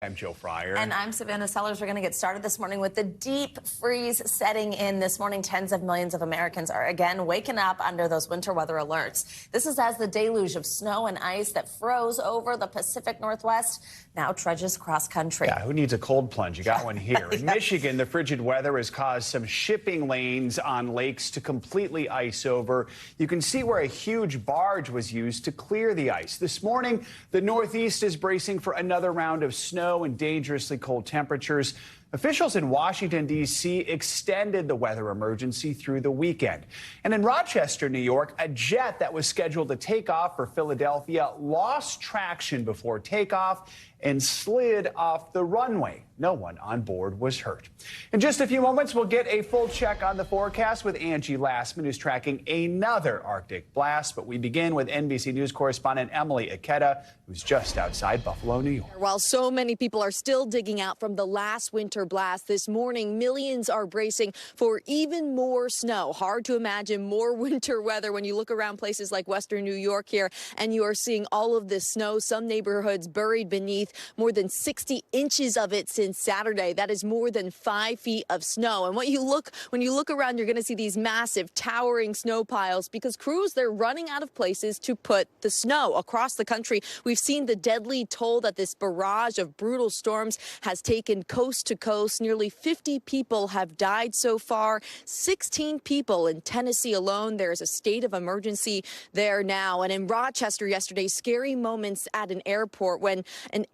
I'm Joe Fryer. And I'm Savannah Sellers. We're going to get started this morning with the deep freeze setting in this morning. Tens of millions of Americans are again waking up under those winter weather alerts. This is as the deluge of snow and ice that froze over the Pacific Northwest now trudges cross country. Yeah, who needs a cold plunge? You got one here. In Michigan, the frigid weather has caused some shipping lanes on lakes to completely ice over. You can see where a huge barge was used to clear the ice. This morning, the Northeast is bracing for another round of snow and dangerously cold temperatures. Officials in Washington, D.C. extended the weather emergency through the weekend. And in Rochester, New York, a jet that was scheduled to take off for Philadelphia lost traction before takeoff and slid off the runway. No one on board was hurt. In just a few moments, we'll get a full check on the forecast with Angie Lastman, who's tracking another Arctic blast. But we begin with NBC News correspondent Emily Ikeda, who's just outside Buffalo, New York. While so many people are still digging out from the last winter blast this morning, millions are bracing for even more snow. Hard to imagine more winter weather when you look around places like Western New York here, and you are seeing all of this snow, some neighborhoods buried beneath more than 60 inches of it since Saturday. That is more than 5 feet of snow. And when you look around, you're going to see these massive towering snow piles because crews, they're running out of places to put the snow across the country. We've seen the deadly toll that this barrage of brutal storms has taken coast to coast. Nearly 50 people have died so far, 16 people in Tennessee alone. There is a state of emergency there now. And in Rochester yesterday, scary moments at an airport when an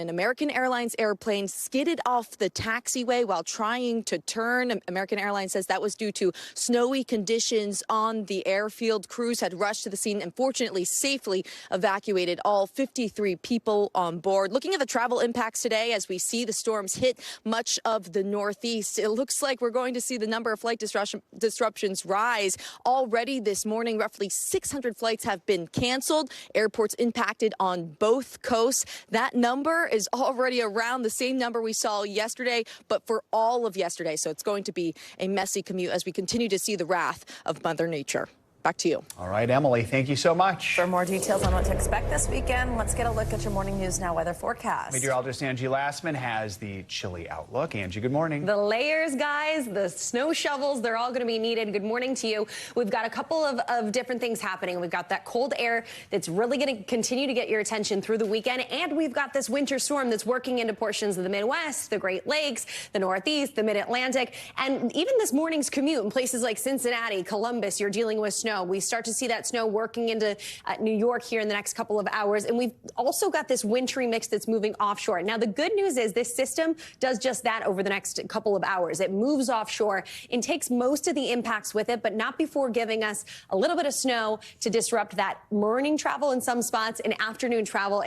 American Airlines airplane skidded off the taxiway while trying to turn. American Airlines says that was due to snowy conditions on the airfield. Crews had rushed to the scene and fortunately safely evacuated all 53 people on board. Looking at the travel impacts today as we see the storms hit much of the Northeast, it looks like we're going to see the number of flight disruptions rise. Already this morning, roughly 600 flights have been canceled. Airports impacted on both coasts. That number is already around the same number we saw yesterday, but for all of yesterday. So it's going to be a messy commute as we continue to see the wrath of Mother Nature. Back to you. All right, Emily, thank you so much. For more details on what to expect this weekend, let's get a look at your Morning News Now weather forecast. Meteorologist Angie Lastman has the chilly outlook. Angie, good morning. The layers, guys, the snow shovels, they're all going to be needed. Good morning to you. We've got a couple of different things happening. We've got that cold air that's really going to continue to get your attention through the weekend. And we've got this winter storm that's working into portions of the Midwest, the Great Lakes, the Northeast, the Mid-Atlantic. And even this morning's commute in places like Cincinnati, Columbus, you're dealing with snow. We start to see that snow working into New York here in the next couple of hours. And we've also got this wintry mix that's moving offshore. Now, the good news is this system does just that over the next couple of hours. It moves offshore and takes most of the impacts with it, but not before giving us a little bit of snow to disrupt that morning travel in some spots and afternoon travel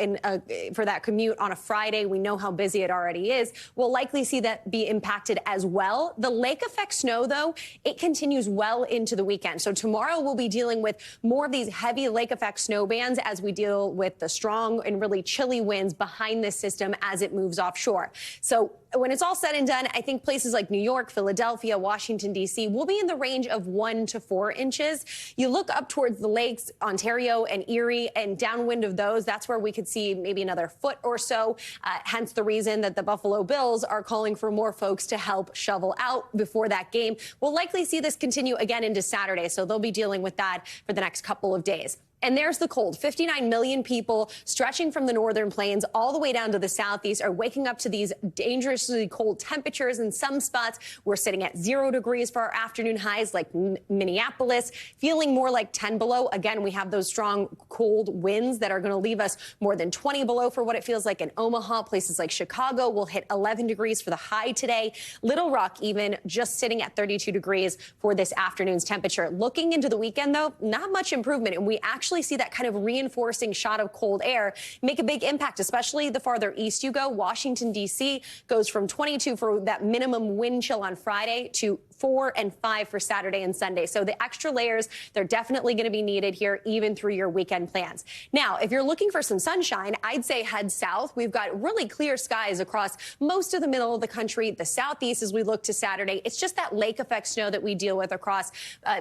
for that commute on a Friday. We know how busy it already is. We'll likely see that be impacted as well. The lake effect snow, though, it continues well into the weekend. So tomorrow we'll be dealing with more of these heavy lake effect snow bands as we deal with the strong and really chilly winds behind this system as it moves offshore. So when it's all said and done, I think places like New York, Philadelphia, Washington, D.C. will be in the range of 1 to 4 inches. You look up towards the lakes, Ontario and Erie, and downwind of those, that's where we could see maybe another foot or so. Hence the reason that the Buffalo Bills are calling for more folks to help shovel out before that game. We'll likely see this continue again into Saturday, so they'll be dealing with that for the next couple of days. And there's the cold. 59 million people stretching from the northern plains all the way down to the southeast are waking up to these dangerously cold temperatures. In some spots, we're sitting at 0 degrees for our afternoon highs, like Minneapolis, feeling more like 10 below. Again, we have those strong cold winds that are going to leave us more than 20 below for what it feels like in Omaha. Places like Chicago will hit 11 degrees for the high today. Little Rock even just sitting at 32 degrees for this afternoon's temperature. Looking into the weekend, though, not much improvement. And we actually see that kind of reinforcing shot of cold air make a big impact, especially the farther east you go. Washington, D.C. goes from 22 for that minimum wind chill on Friday to 4 and 5 for Saturday and Sunday. So the extra layers, they're definitely going to be needed here, even through your weekend plans. Now, if you're looking for some sunshine, I'd say head south. We've got really clear skies across most of the middle of the country, the southeast as we look to Saturday. It's just that lake effect snow that we deal with across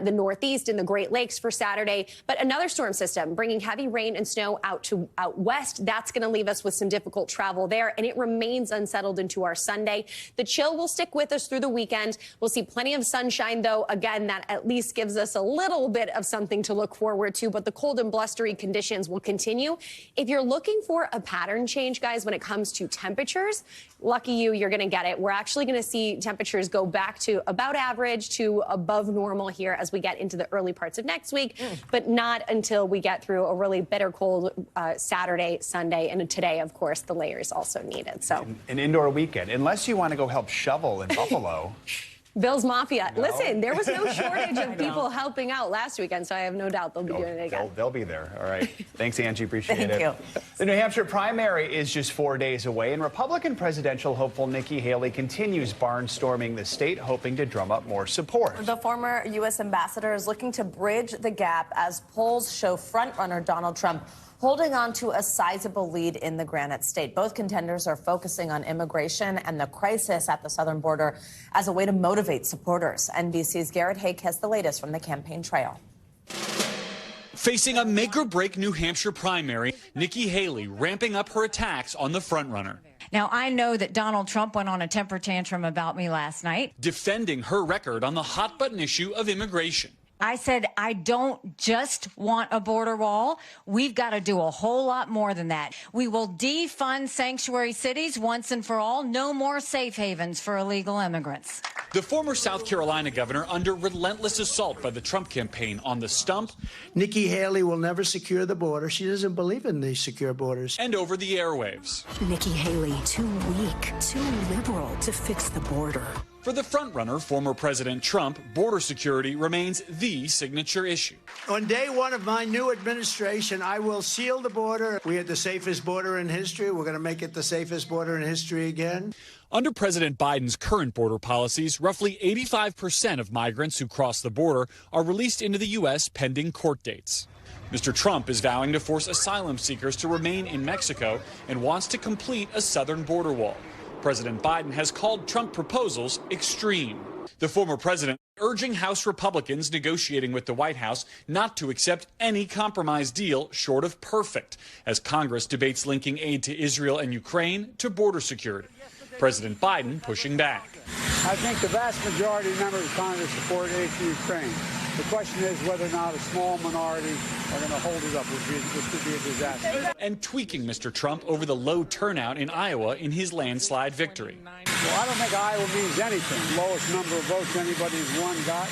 the northeast and the Great Lakes for Saturday. But another storm system bringing heavy rain and snow out west. That's going to leave us with some difficult travel there, and it remains unsettled into our Sunday. The chill will stick with us through the weekend. We'll see plenty of sunshine, though. Again, that at least gives us a little bit of something to look forward to, but the cold and blustery conditions will continue. If you're looking for a pattern change, guys, when it comes to temperatures, lucky you're going to get it. We're actually going to see temperatures go back to about average to above normal here as we get into the early parts of next week, but not until we get through a really bitter cold Saturday, Sunday, and today, of course, the layers also needed. So an indoor weekend, unless you want to go help shovel in Buffalo. Bill's Mafia. No. Listen, there was no shortage of people helping out last weekend, so I have no doubt they'll be doing it again. They'll be there. All right. Thanks, Angie. Appreciate it. Thank you. The New Hampshire primary is just 4 days away, and Republican presidential hopeful Nikki Haley continues barnstorming the state, hoping to drum up more support. The former U.S. ambassador is looking to bridge the gap as polls show frontrunner Donald Trump holding on to a sizable lead in the Granite State. Both contenders are focusing on immigration and the crisis at the southern border as a way to motivate supporters. NBC's Garrett Hake has the latest from the campaign trail. Facing a make-or-break New Hampshire primary, Nikki Haley ramping up her attacks on the frontrunner. Now, I know that Donald Trump went on a temper tantrum about me last night. Defending her record on the hot-button issue of immigration. I said, I don't just want a border wall. We've got to do a whole lot more than that. We will defund sanctuary cities once and for all. No more safe havens for illegal immigrants. The former South Carolina governor under relentless assault by the Trump campaign on the stump. Nikki Haley will never secure the border. She doesn't believe in these secure borders. And over the airwaves. Nikki Haley, too weak, too liberal to fix the border. For the frontrunner, former President Trump, border security remains the signature issue. On day one of my new administration, I will seal the border. We had the safest border in history. We're going to make it the safest border in history again. Under President Biden's current border policies, roughly 85% of migrants who cross the border are released into the U.S. pending court dates. Mr. Trump is vowing to force asylum seekers to remain in Mexico and wants to complete a southern border wall. President Biden has called Trump proposals extreme. The former president urging House Republicans negotiating with the White House not to accept any compromise deal short of perfect, as Congress debates linking aid to Israel and Ukraine to border security. President Biden pushing back. I think the vast majority of members of Congress support aid to Ukraine. The question is whether or not a small minority are going to hold it up, which could be a disaster. And tweaking Mr. Trump over the low turnout in Iowa in his landslide victory. Well, I don't think Iowa means anything. Lowest number of votes anybody's won got.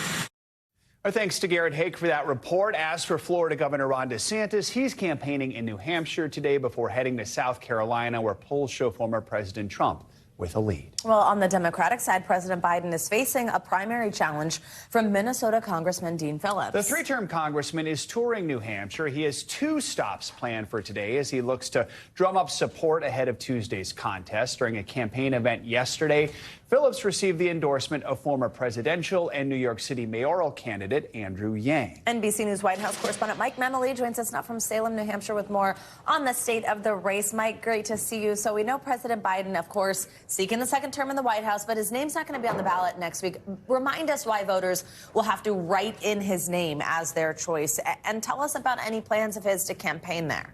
Our thanks to Garrett Hake for that report. As for Florida Governor Ron DeSantis, he's campaigning in New Hampshire today before heading to South Carolina, where polls show former President Trump with a lead. Well, on the Democratic side, President Biden is facing a primary challenge from Minnesota Congressman Dean Phillips. The three-term congressman is touring New Hampshire. He has 2 stops planned for today as he looks to drum up support ahead of Tuesday's contest. During a campaign event yesterday, Phillips received the endorsement of former presidential and New York City mayoral candidate Andrew Yang. NBC News White House correspondent Mike Manley joins us now from Salem, New Hampshire, with more on the state of the race. Mike, great to see you. So we know President Biden, of course, seeking the second term in the White House, but his name's not going to be on the ballot next week. Remind us why voters will have to write in his name as their choice, and tell us about any plans of his to campaign there.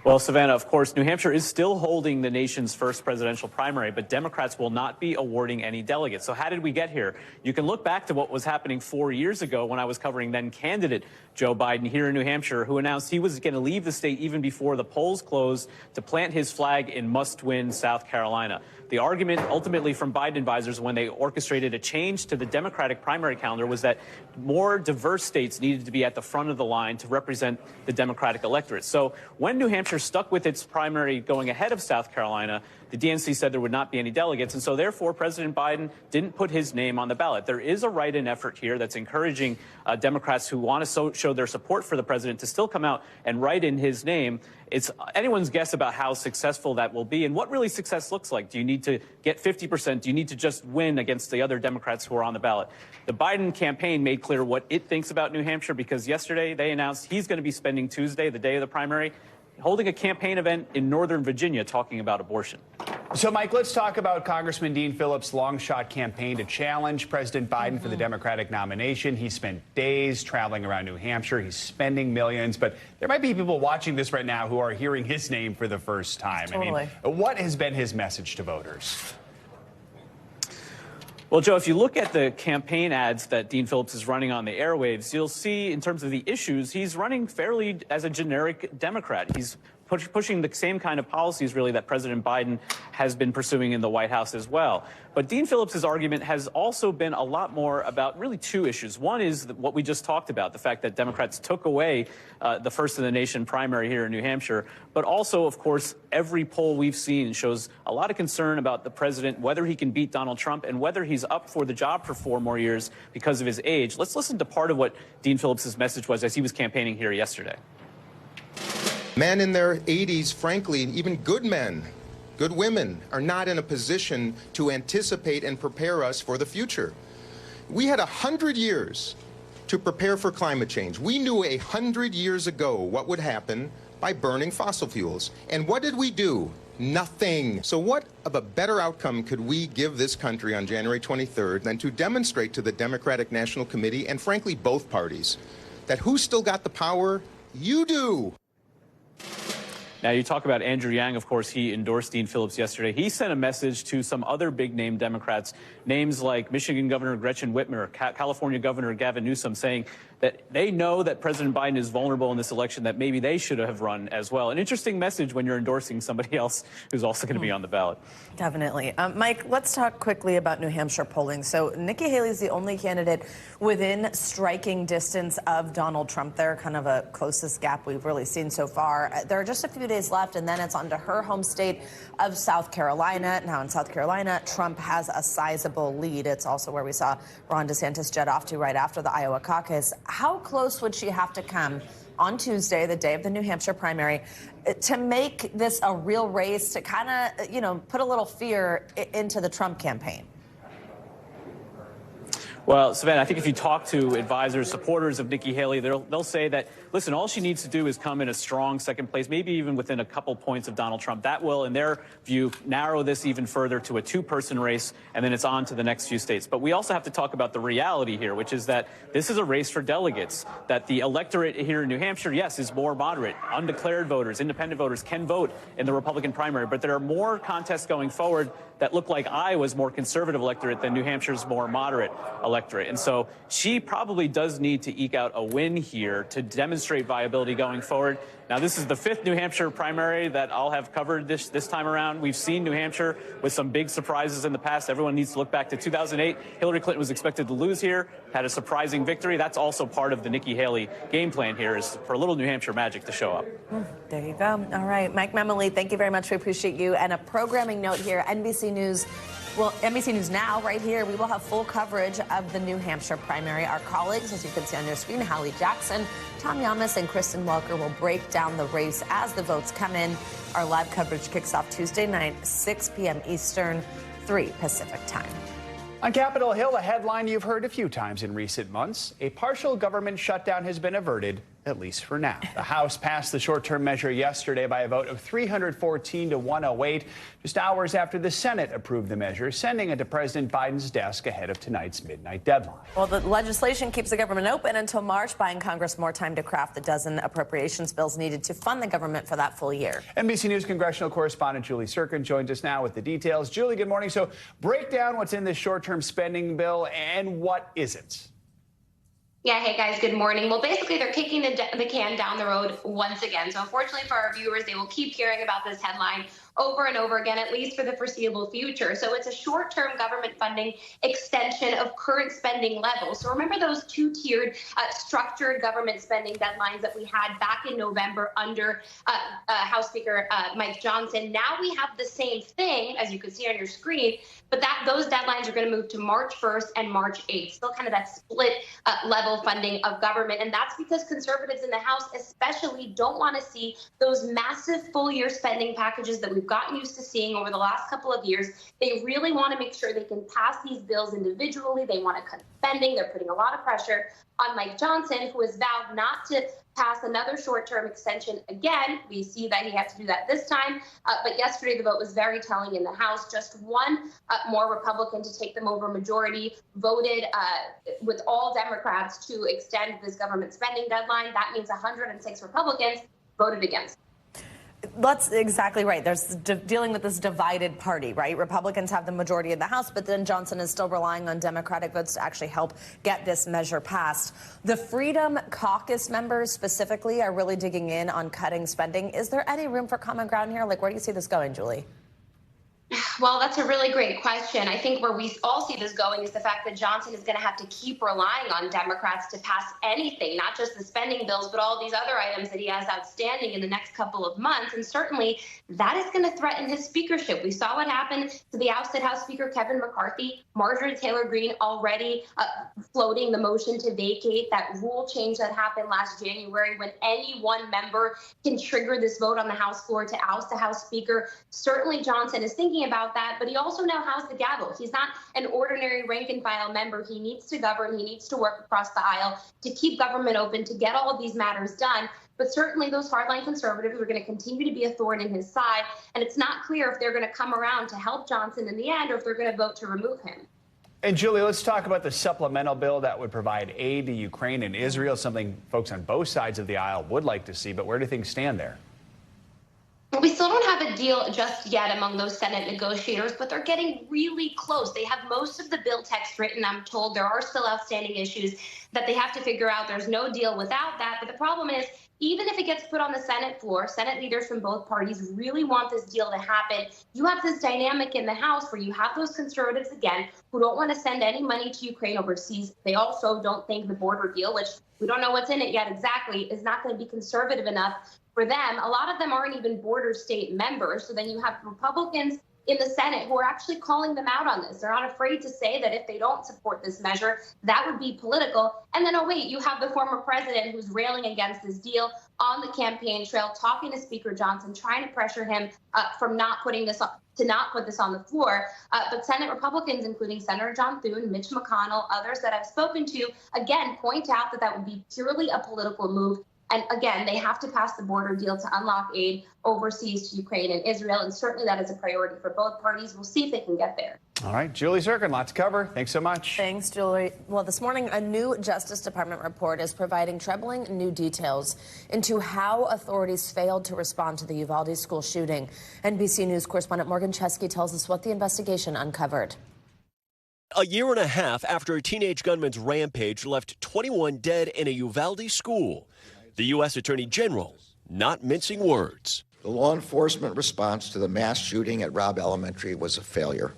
Well, Savannah, of course, New Hampshire is still holding the nation's first presidential primary, but Democrats will not be awarding any delegates. So how did we get here? You can look back to what was happening 4 years ago when I was covering then candidate Joe Biden here in New Hampshire, who announced he was going to leave the state even before the polls closed to plant his flag in must-win South Carolina. The argument ultimately from Biden advisors when they orchestrated a change to the Democratic primary calendar was that more diverse states needed to be at the front of the line to represent the Democratic electorate. So when New Hampshire Hampshire stuck with its primary going ahead of South Carolina, the DNC said there would not be any delegates, and so therefore President Biden didn't put his name on the ballot. There is a write-in effort here that's encouraging Democrats who want to show their support for the president to still come out and write in his name. It's anyone's guess about how successful that will be and what really success looks like. Do you need to get 50%? Do you need to just win against the other Democrats who are on the ballot? The Biden campaign made clear what it thinks about New Hampshire because yesterday they announced he's going to be spending Tuesday, the day of the primary, holding a campaign event in Northern Virginia talking about abortion. So, Mike, let's talk about Congressman Dean Phillips' long-shot campaign to challenge President Biden for the Democratic nomination. He spent days traveling around New Hampshire. He's spending millions. But there might be people watching this right now who are hearing his name for the first time. Totally. I mean, what has been his message to voters? Well, Joe, if you look at the campaign ads that Dean Phillips is running on the airwaves, you'll see in terms of the issues, he's running fairly as a generic Democrat. He's pushing the same kind of policies, really, that President Biden has been pursuing in the White House as well. But Dean Phillips' argument has also been a lot more about really two issues. One is what we just talked about, the fact that Democrats took away the first-in-the-nation primary here in New Hampshire. But also, of course, every poll we've seen shows a lot of concern about the president, whether he can beat Donald Trump and whether he's up for the job for 4 more years because of his age. Let's listen to part of what Dean Phillips' message was as he was campaigning here yesterday. Men in their 80s, frankly, even good men, good women, are not in a position to anticipate and prepare us for the future. We had 100 years to prepare for climate change. We knew 100 years ago what would happen by burning fossil fuels. And what did we do? Nothing. So what of a better outcome could we give this country on January 23rd than to demonstrate to the Democratic National Committee, and frankly both parties, that who's still got the power? You do. Now, you talk about Andrew Yang, of course, he endorsed Dean Phillips yesterday. He sent a message to some other big-name Democrats, names like Michigan Governor Gretchen Whitmer, California Governor Gavin Newsom, saying that they know that President Biden is vulnerable in this election, that maybe they should have run as well. An interesting message when you're endorsing somebody else who's also going to be on the ballot. Definitely. Mike, let's talk quickly about New Hampshire polling. So Nikki Haley is the only candidate within striking distance of Donald Trump. They're kind of a closest gap we've really seen so far. There are just a few days left, and then it's on to her home state of South Carolina. Now, in South Carolina, Trump has a sizable lead. It's also where we saw Ron DeSantis jet off to right after the Iowa caucus. How close would she have to come on Tuesday, the day of the New Hampshire primary, to make this a real race, to kind of, put a little fear into the Trump campaign? Well, Savannah, I think if you talk to advisors, supporters of Nikki Haley, they'll say that, listen, all she needs to do is come in a strong second place, maybe even within a couple points of Donald Trump. That will, in their view, narrow this even further to a 2-person race, and then it's on to the next few states. But we also have to talk about the reality here, which is that this is a race for delegates, that the electorate here in New Hampshire, yes, is more moderate. Undeclared voters, independent voters can vote in the Republican primary, but there are more contests going forward that look like Iowa's more conservative electorate than New Hampshire's more moderate electorate. And so she probably does need to eke out a win here to demonstrate viability going forward. Now, this is the 5th New Hampshire primary that I'll have covered this time around. We've seen New Hampshire with some big surprises in the past. Everyone needs to look back to 2008. Hillary Clinton was expected to lose here, had a surprising victory. That's also part of the Nikki Haley game plan here, is for a little New Hampshire magic to show up. There you go. All right. Mike Memoli, thank you very much. We appreciate you. And a programming note here, NBC News Now, right here, we will have full coverage of the New Hampshire primary. Our colleagues, as you can see on your screen, Hallie Jackson, Tom Yamas, and Kristen Welker will break down the race as the votes come in. Our live coverage kicks off Tuesday night, 6 p.m. Eastern, 3 Pacific time. On Capitol Hill, a headline you've heard a few times in recent months. A partial government shutdown has been averted, at least for now. The House passed the short-term measure yesterday by a vote of 314 to 108, just hours after the Senate approved the measure, sending it to President Biden's desk ahead of tonight's midnight deadline. Well, the legislation keeps the government open until March, buying Congress more time to craft the dozen appropriations bills needed to fund the government for that full year. NBC News congressional correspondent Julie Sirkin joins us now with the details. Julie, good morning. So break down what's in this short-term spending bill and what isn't. Yeah, hey guys, good morning. Well, basically, they're kicking the can down the road once again. So unfortunately for our viewers, they will keep hearing about this headline over and over again, at least for the foreseeable future. So it's a short-term government funding extension of current spending levels. So remember those two-tiered structured government spending deadlines that we had back in November under House Speaker Mike Johnson. Now we have the same thing, as you can see on your screen, but those deadlines are going to move to March 1st and March 8th. Still kind of that split level funding of government. And that's because conservatives in the House especially don't want to see those massive full-year spending packages that we've gotten used to seeing over the last couple of years. They really want to make sure they can pass these bills individually. They want to cut spending. They're putting a lot of pressure on Mike Johnson, who has vowed not to pass another short-term extension again. We see that he had to do that this time. But yesterday, the vote was very telling in the House. Just one more Republican to take them over majority voted with all Democrats to extend this government spending deadline. That means 106 Republicans voted against. That's exactly right. There's dealing with this divided party, right? Republicans have the majority in the House, but then Johnson is still relying on Democratic votes to actually help get this measure passed. The Freedom Caucus members specifically are really digging in on cutting spending. Is there any room for common ground here? Like, where do you see this going, Julie? Well, that's a really great question. I think where we all see this going is the fact that Johnson is going to have to keep relying on Democrats to pass anything, not just the spending bills, but all these other items that he has outstanding in the next couple of months. And certainly that is going to threaten his speakership. We saw what happened to the ousted House Speaker Kevin McCarthy. Marjorie Taylor Greene already floating the motion to vacate, that rule change that happened last January when any one member can trigger this vote on the House floor to oust the House Speaker. Certainly Johnson is thinking about that, but he also now has the gavel. He's not an ordinary rank and file member. He needs to govern. He needs to work across the aisle to keep government open, to get all of these matters done. But certainly those hardline conservatives are going to continue to be a thorn in his side. And it's not clear if they're going to come around to help Johnson in the end or if they're going to vote to remove him. And Julie, let's talk about the supplemental bill that would provide aid to Ukraine and Israel, something folks on both sides of the aisle would like to see. But where do things stand there? We still don't have a deal just yet among those Senate negotiators, but they're getting really close. They have most of the bill text written, I'm told. There are still outstanding issues that they have to figure out. There's no deal without that. But the problem is, even if it gets put on the Senate floor, Senate leaders from both parties really want this deal to happen. You have this dynamic in the House where you have those conservatives, again, who don't want to send any money to Ukraine overseas. They also don't think the border deal, which we don't know what's in it yet exactly, is not going to be conservative enough for them. A lot of them aren't even border state members. So then you have Republicans in the Senate who are actually calling them out on this. They're not afraid to say that if they don't support this measure, that would be political. And then, oh, wait, you have the former president who's railing against this deal on the campaign trail, talking to Speaker Johnson, trying to pressure him from not putting this on, to not put this on the floor. But Senate Republicans, including Senator John Thune, Mitch McConnell, others that I've spoken to, again, point out that that would be purely a political move. And again, they have to pass the border deal to unlock aid overseas to Ukraine and Israel. And certainly that is a priority for both parties. We'll see if they can get there. All right, Julie Zirkin, lots to cover. Thanks so much. Thanks, Julie. Well, this morning, a new Justice Department report is providing troubling new details into how authorities failed to respond to the Uvalde school shooting. NBC News correspondent Morgan Chesky tells us what the investigation uncovered. A year and a half after a teenage gunman's rampage left 21 dead in a Uvalde school, the U.S. Attorney General not mincing words. The law enforcement response to the mass shooting at Robb Elementary was a failure.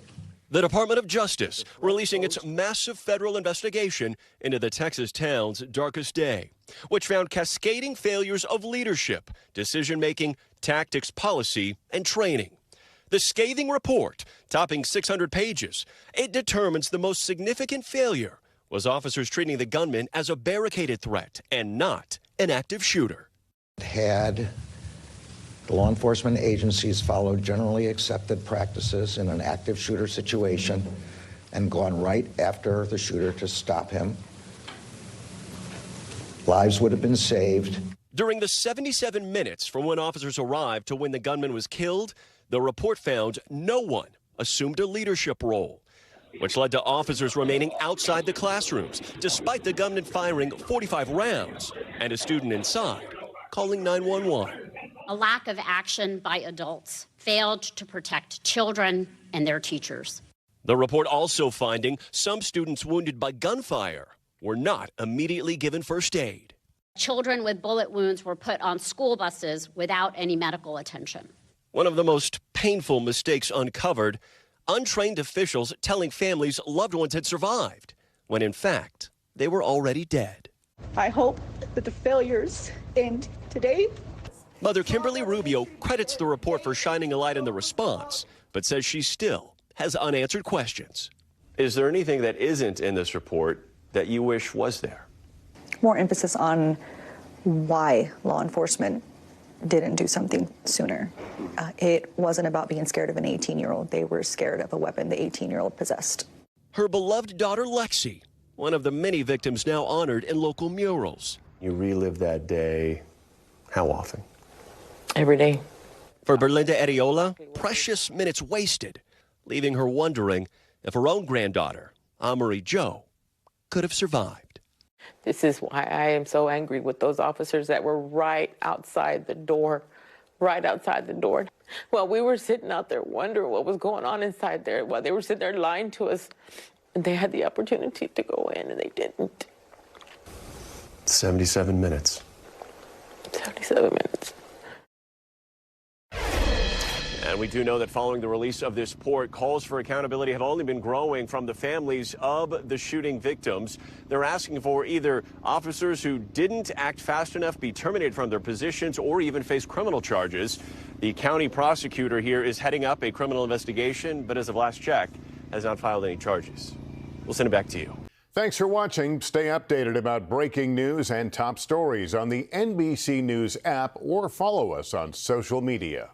The Department of Justice releasing its massive federal investigation into the Texas town's darkest day, which found cascading failures of leadership, decision-making, tactics, policy, and training. The scathing report, topping 600 pages, it determines the most significant failure was officers treating the gunman as a barricaded threat and not an active shooter. Had the law enforcement agencies followed generally accepted practices in an active shooter situation and gone right after the shooter to stop him, lives would have been saved. During the 77 minutes from when officers arrived to when the gunman was killed, the report found no one assumed a leadership role, which led to officers remaining outside the classrooms, despite the gunman firing 45 rounds and a student inside calling 911. A lack of action by adults failed to protect children and their teachers. The report also finding some students wounded by gunfire were not immediately given first aid. Children with bullet wounds were put on school buses without any medical attention. One of the most painful mistakes uncovered, untrained officials telling families loved ones had survived, when in fact, they were already dead. I hope that the failures end today. Mother Kimberly Rubio credits the report for shining a light on the response, but says she still has unanswered questions. Is there anything that isn't in this report that you wish was there? More emphasis on why law enforcement didn't do something sooner. It wasn't about being scared of an 18-year-old. They were scared of a weapon the 18-year-old possessed. Her beloved daughter, Lexi, one of the many victims now honored in local murals. You relive that day how often? Every day. For Berlinda Ariola, precious minutes wasted, leaving her wondering if her own granddaughter, Amory Jo, could have survived. This is why I am so angry with those officers that were right outside the door. While we were sitting out there wondering what was going on inside there, while they were sitting there lying to us, and they had the opportunity to go in and they didn't. 77 minutes. 77 minutes. And we do know that following the release of this report, calls for accountability have only been growing from the families of the shooting victims. They're asking for either officers who didn't act fast enough be terminated from their positions or even face criminal charges. The county prosecutor here is heading up a criminal investigation, but as of last check, has not filed any charges. We'll send it back to you. Thanks for watching. Stay updated about breaking news and top stories on the NBC News app or follow us on social media.